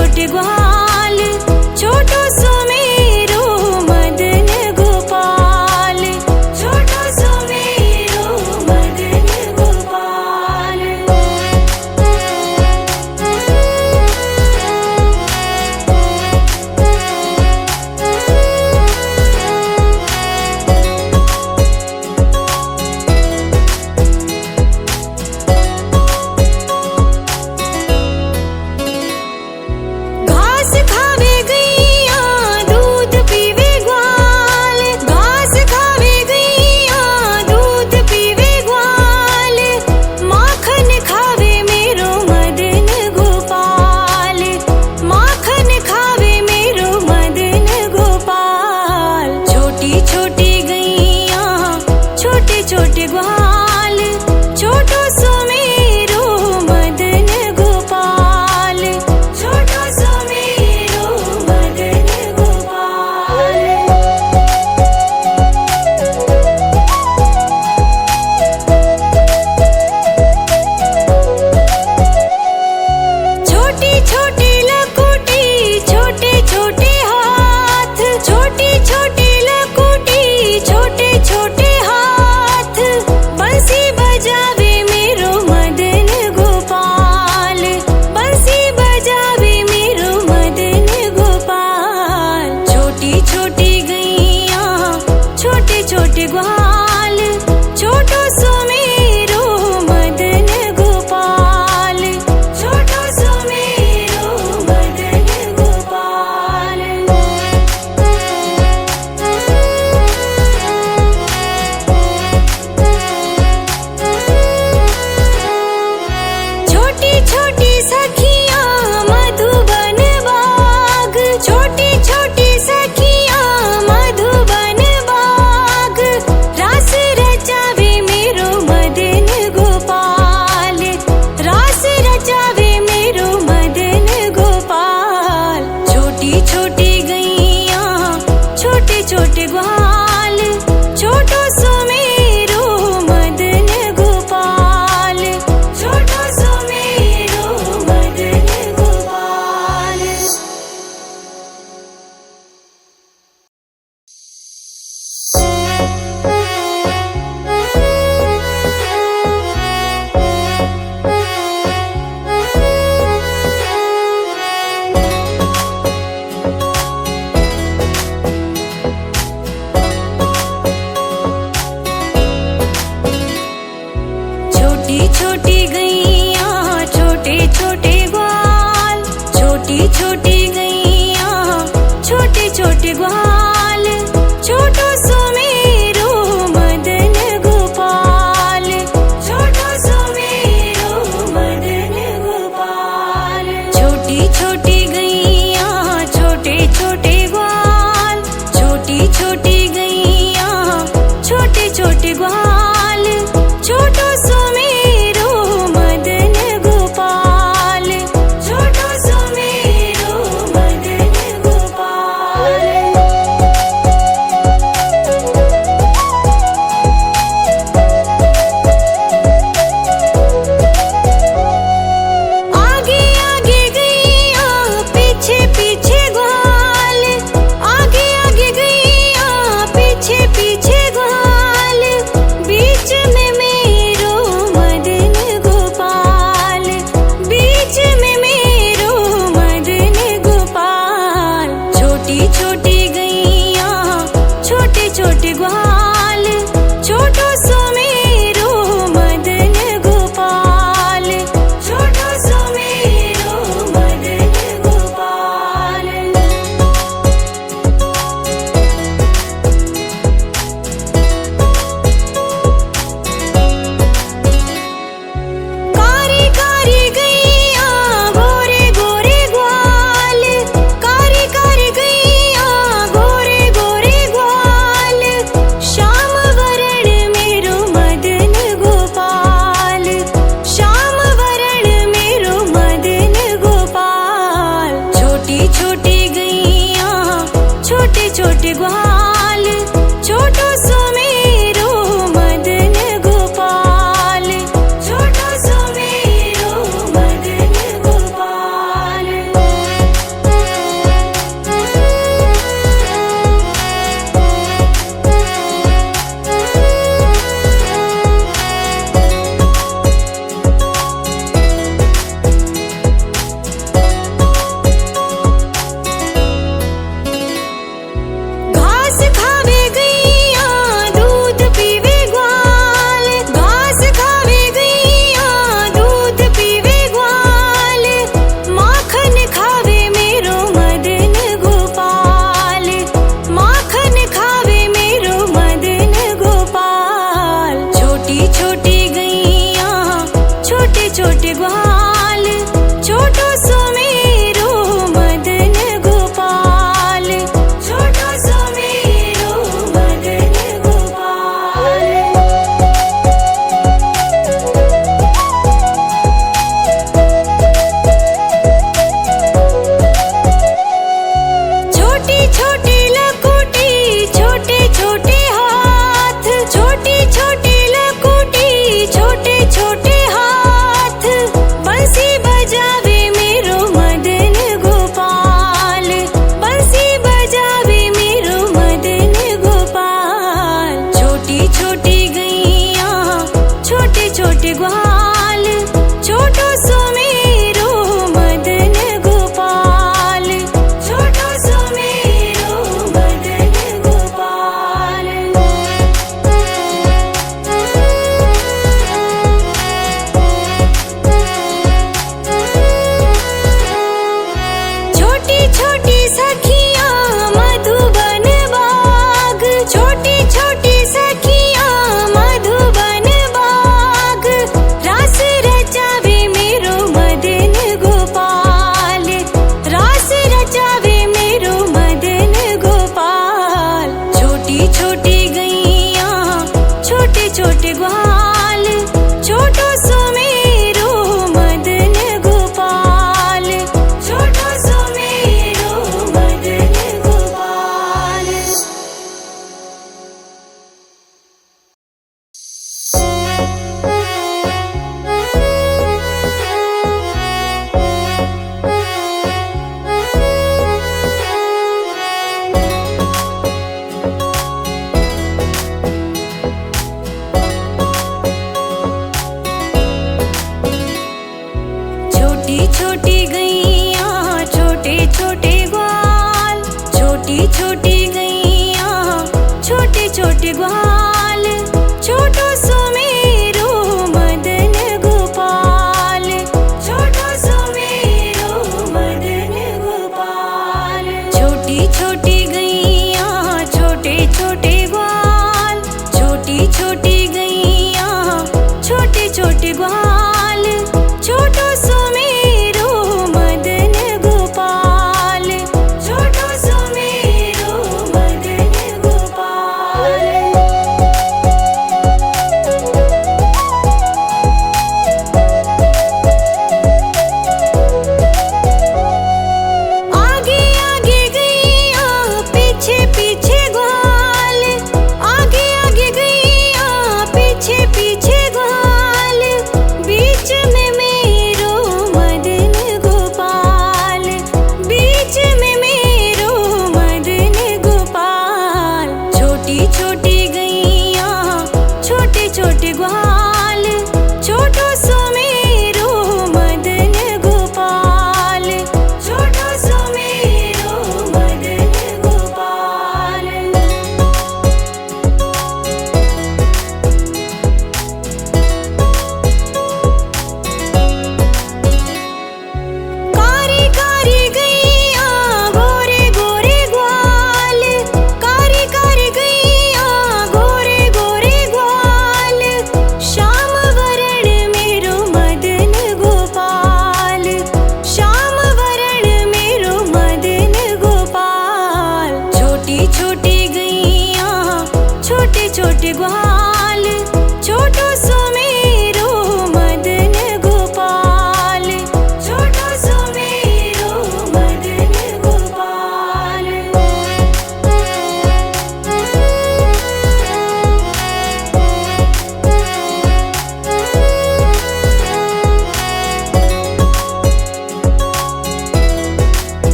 छोटे ग्वाल, छोटो सुमेरो मदन गोपाल, छोटो सुमेरो मदन गोपाल। घास खावे गैया दूध पीवे ग्वाल, घास खावे गैया दूध पीवे ग्वाल, माखन खावे मेरो मदन गोपाल, माखन खावे मेरो मदन गोपाल। छोटी छोटी गैया छोटे छोटे ग्वाल, छोटो सुमेरो मदन गोपाल, छोटो सुमेरो मदन गोपाल। छोटी छोटी लकुटी छोटे छोटे हाथ, छोटी छोटी लकुटी छोटे छोटे हाथ, बंसी बजावे मेरो मदन गोपाल, बंसी बजावे मेरो मदन गोपाल। छोटी छोटी गैया छोटे छोटे ग्वाल, छोटो सुमेरो मदन गोपाल, छोटो सुमेरो मदन गोपाल। छोटी छोटी सखियां मधुबन बाग, छोटी छोटी सखियां मधुबन बाग, रास रचावे मेरो मदन गोपाल, रास रचावे मेरो मदन गोपाल। छोटी छोटी गैया छोटे छोटे ग्वाल, छोटो सुमेरो मदन गोपाल, छोटो सुमेरो मदन गोपाल। छोटी छोटी गैया छोटे छोटे ग्वाल, छोटी छोटी गैया छोटे छोटे ग्वाल, छोटो सुमेरो मदन गोपाल, छोटो सुमेरो मदन गोपाल। छोटी छोटी गैया छोटे छोटे ग्वाल, छोटी छोटी गैया छोटे छोटे ग्वाल, छोटो सुमेरो मदन गोपाल, छोटो सुमेरो मदन गोपाल। आगे आगे गैया पीछे पीछे ग्वाल, आगे आगे गैया पीछे पीछे ग्वाल, बीच में मेरो मदन गोपाल, बीच में मेरो मदन गोपाल। छोटी छोटी गैया छोटे छोटे ग्वाल, छोटो सुमेरो मदन गोपाल, छोटो सुमेरो मदन गोपाल। कारी कारी गैया गोरे गोरे ग्वाल, कारी कारी गैया गोरे गोरे ग्वाल, श्याम वरण मेरो मदन गोपाल, श्याम वरण मेरो मदन गोपाल। छोटी छोटी गैया छोटे छोटे ग्वाल, छोटो सुमेरो मदन गोपाल, छोटो सुमेरो मदन गोपाल।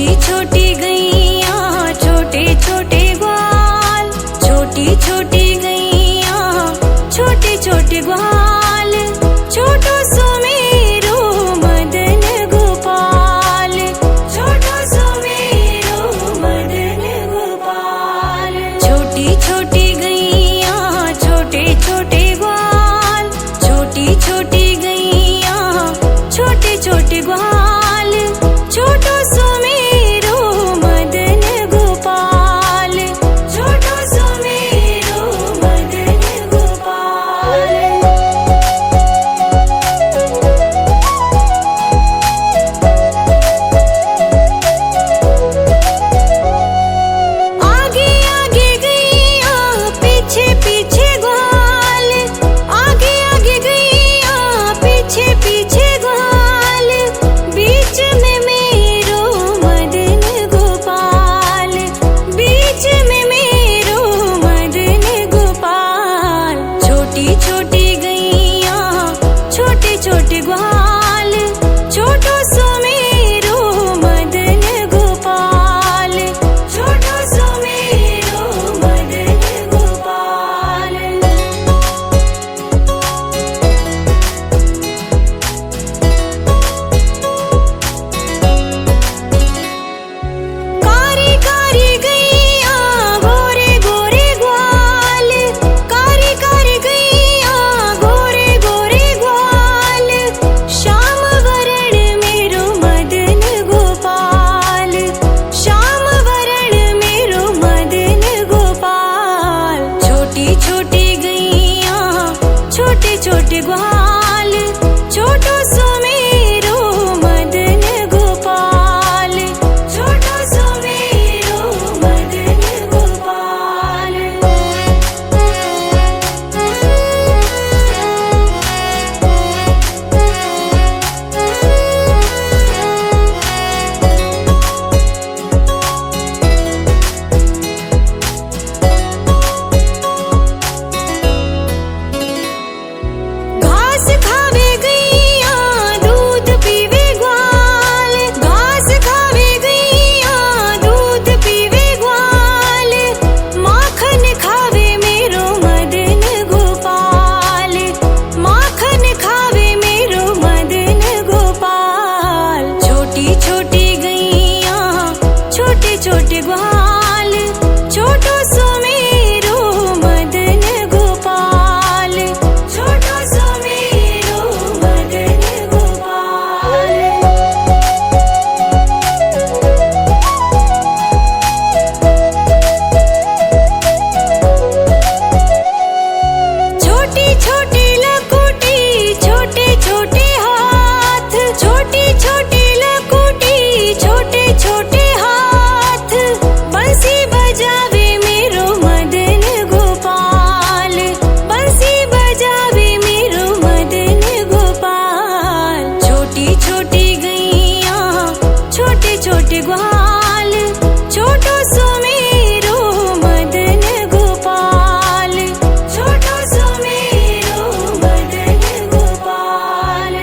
छोटी छोटी गैया छोटे छोटे ग्वाल, छोटी छोटी गैया छोटे छोटे ग्वाल, छोटो सो मेरो मदन गोपाल, छोटो सो मेरो मदन गोपाल। छोटी छोटी गैया छोटे छोटे ग्वाल, छोटी छोटी गैया छोटे छोटे ग्वाल, छोटो सो मेरो मदन गोपाल, छोटो सो मेरो मदन गोपाल। आगे आगे गैया पीछे पीछे ग्वाल, आगे आगे गैया पीछे पीछे ग्वाल, बीच में मेरो मदन गोपाल, बीच में मेरो मदन गोपाल। छोटी छोटी गैया छोटे छोटे ग्वाल, छोटो सो मेरो मदन गोपाल, छोटो सो मेरो मदन गोपाल। कारी कारी गैया गोरे गोरे ग्वाल, कारी कारी गैया गोरे गोरे ग्वाल, श्याम वरण मेरो मदन गोपाल, श्याम वरण मेरो मदन गोपाल। छोटी छोटी गैया छोटे छोटे ग्वाल, छोटो सो मेरो मदन गोपाल, छोटो सो मेरो मदन गोपाल। घास खावे गैया दूध पीवे ग्वाल, घास खावे गैया दूध पीवे ग्वाल, माखन खावे मेरो मदन गोपाल, माखन खावे मेरो मदन गोपाल। छोटी छोटी गैया छोटे छोटे ग्वाल, छोटो सो मेरो मदन गोपाल, छोटो सो मेरो मदन गोपाल। छोटी छोटी लकुटी छोटे छोटे हाथ, छोटी छोटी लकुटी छोटे छोटे हाथ, बंसी बजावे मेरो मदन गोपाल, बंसी बजावे मेरो मदन गोपाल। छोटी छोटी गैया छोटे छोटे ग्वाल, छोटो सो मेरो मदन गोपाल, छोटो सो मेरो मदन गोपाल।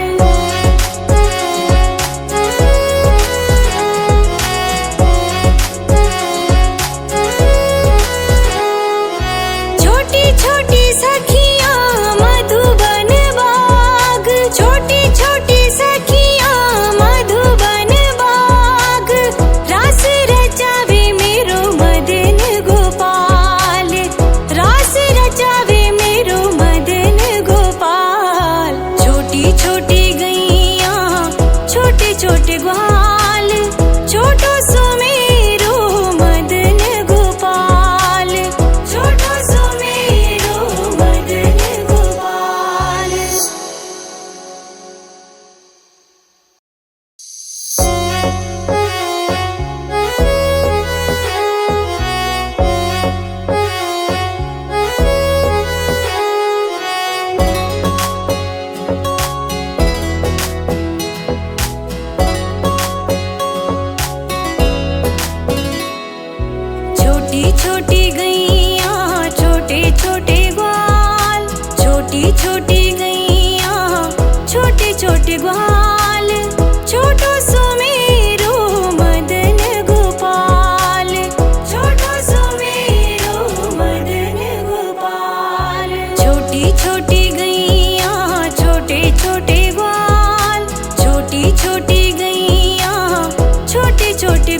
छोटी छोटी सखियां मधुबन बाग, छोटी छोटी सखियां मधुबन बाग, रास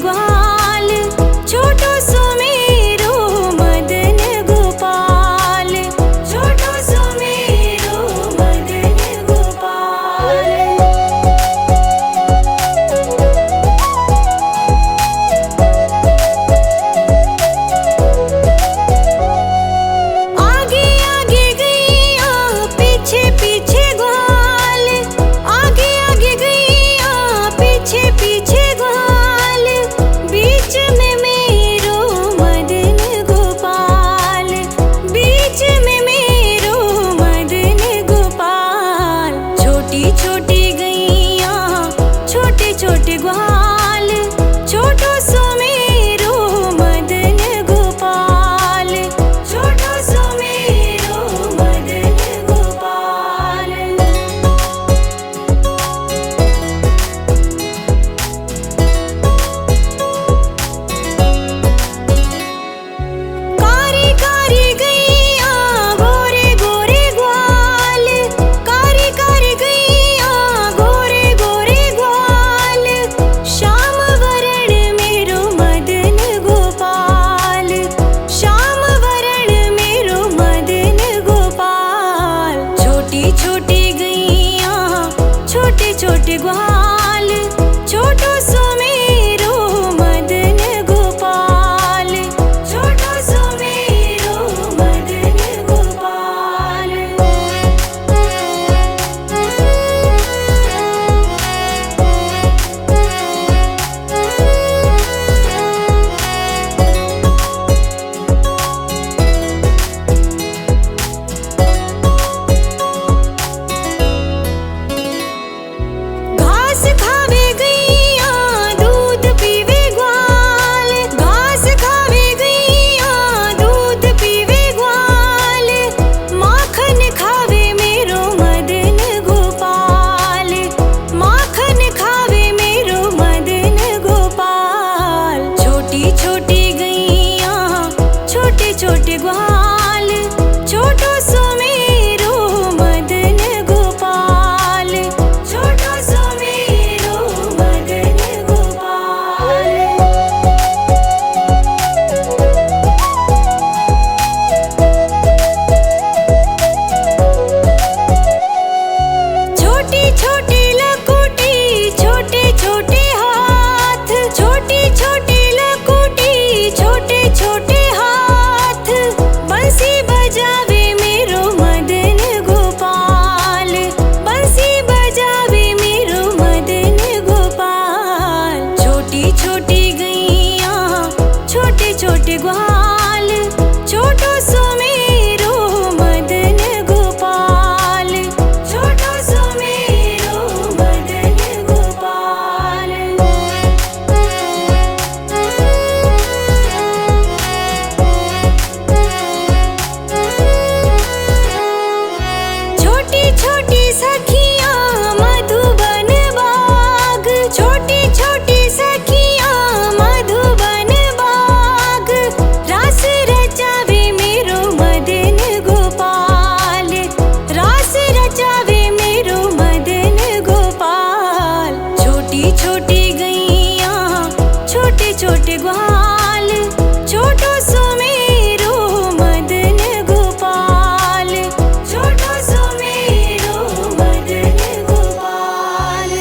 ग्वाल, छोटो सुमेरो मदन गोपाल, छोटो सुमेरो मदन गोपाल। आगे आगे गैया पीछे पीछे ग्वाल, आगे आगे गैया पीछे पीछे ग्वाल, बीच में मेरो मदन गोपाल, बीच में मेरो मदन गोपाल। छोटी छोटी गैया छोटे छोटे ग्वाल, छोटो सुमेरो मदन गोपाल, छोटो सुमेरो मदन गोपाल। कारी कारी गैया गोरे गोरे ग्वाल, कारी कारी गैया गोरे गोरे ग्वाल, श्याम वरण मेरो मदन गोपाल, श्याम वरण मेरो मदन गोपाल। छोटी छोटी गैया छोटे छोटे ग्वाल, छोटो सुमेरो मदन गोपाल, छोटो सुमेरो मदन गोपाल। घास खावे गैया दूध पीवे ग्वाल, घास खावे गैया दूध पीवे ग्वाल, माखन खावे मेरो मदन गोपाल, माखन खावे मेरो मदन गोपाल। छोटी छोटी गैया छोटे छोटे ग्वाल, छोटो सुमेरो मदन गोपाल, छोटो सुमेरो मदन गोपाल। छोटी छोटी लकुटी छोटे छोटे हाथ, छोटी छोटी लकुटी छोटे छोटे हाथ, बंसी बजावे मेरो मदन गोपाल, बंसी बजावे मेरो मदन गोपाल। छोटी छोटी गैया छोटे छोटे ग्वाल, छोटो सुमेरो मदन गोपाल, छोटो सुमेरो मदन गोपाल। छोटी छोटी सखियाँ मधुबन बाग, छोटी छोटी सखियाँ मधुबन बाग, रास रचावे मेरो मदन गोपाल, रास रचावे मेरो मदन गोपाल। छोटी छोटी गैया छोटे छोटे ग्वाल, छोटो सुमेरो मदन गोपाल, छोटो सुमेरो मदन गोपाल।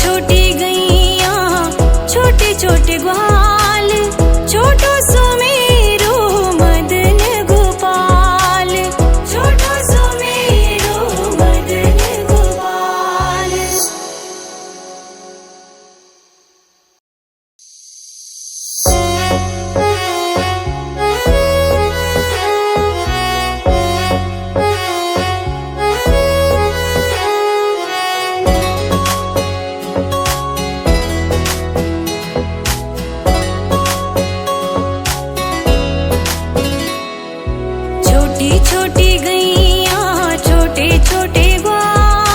छोटी